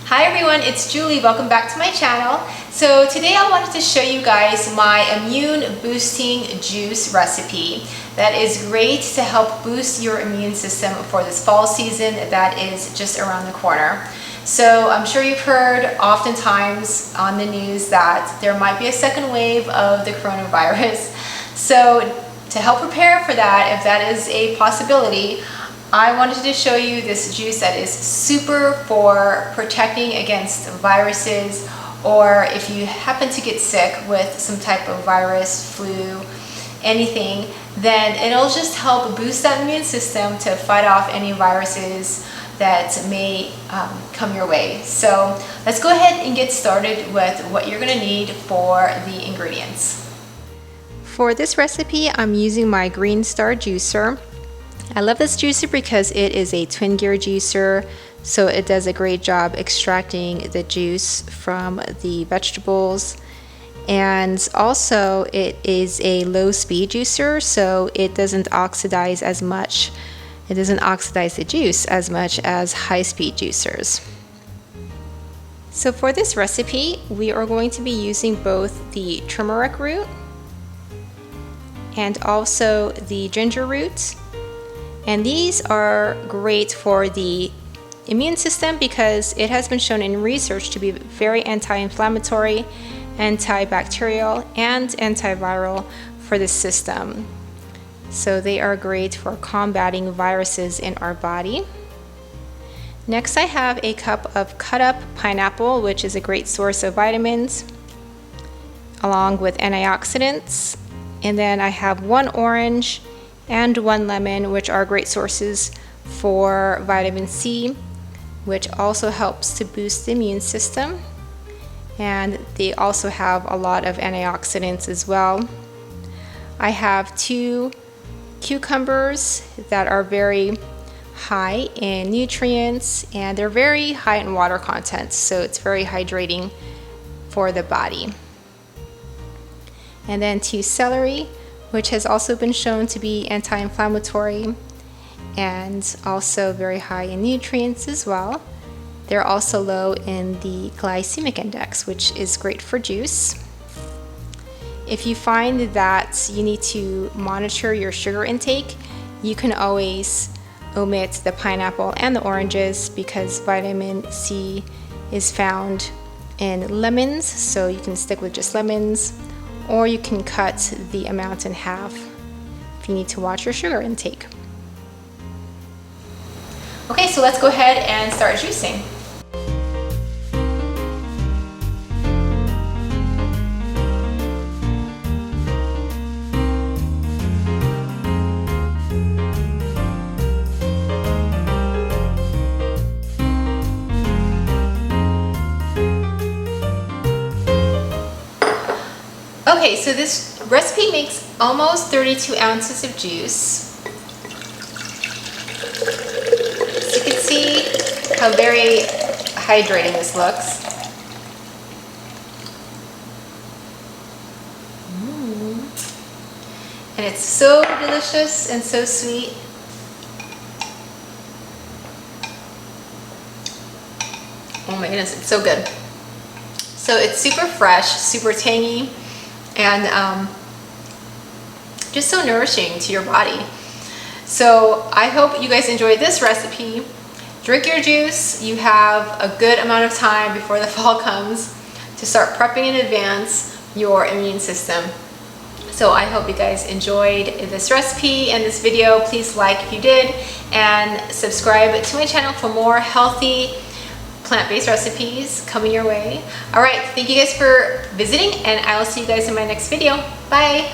Hi everyone, it's Julie. Welcome back to my channel. So today I wanted to show you guys my immune boosting juice recipe that is great to help boost your immune system for this fall season that is just around the corner. So I'm sure you've heard oftentimes on the news that there might be a second wave of the coronavirus. So to help prepare for that, if that is a possibility, I wanted to show you this juice that is super for protecting against viruses, or if you happen to get sick with some type of virus, flu, anything, then it'll just help boost that immune system to fight off any viruses that may come your way. So let's go ahead and get started with what you're gonna need for the ingredients. For this recipe, I'm using my Green Star juicer. I love this juicer because it is a twin gear juicer, so it does a great job extracting the juice from the vegetables. And also it is a low speed juicer, so it doesn't oxidize as much. It doesn't oxidize the juice as much as high speed juicers. So for this recipe, we are going to be using both the turmeric root and also the ginger root. And these are great for the immune system because it has been shown in research to be very anti-inflammatory, antibacterial, and antiviral for the system. So they are great for combating viruses in our body. Next, I have a cup of cut up pineapple, which is a great source of vitamins, along with antioxidants. And then I have 1 orange and 1 lemon, which are great sources for vitamin C, which also helps to boost the immune system. And they also have a lot of antioxidants as well. I have 2 cucumbers that are very high in nutrients, and they're very high in water content, so it's very hydrating for the body. And then 2 celery, which has also been shown to be anti-inflammatory and also very high in nutrients as well. They're also low in the glycemic index, which is great for juice. If you find that you need to monitor your sugar intake, you can always omit the pineapple and the oranges because vitamin C is found in lemons, so you can stick with just lemons. Or you can cut the amount in half if you need to watch your sugar intake. Okay, so let's go ahead and start juicing. Okay, so this recipe makes almost 32 ounces of juice. So you can see how very hydrating this looks. And it's so delicious and so sweet. Oh my goodness, it's so good. So it's super fresh, super tangy, and just so nourishing to your body. So I hope you guys enjoyed this recipe. Drink your juice. You have a good amount of time before the fall comes to start prepping in advance your immune system. So I hope you guys enjoyed this recipe and this video. Please like if you did, and subscribe to my channel for more healthy plant-based recipes coming your way. All right, thank you guys for visiting, and I will see you guys in my next video. Bye.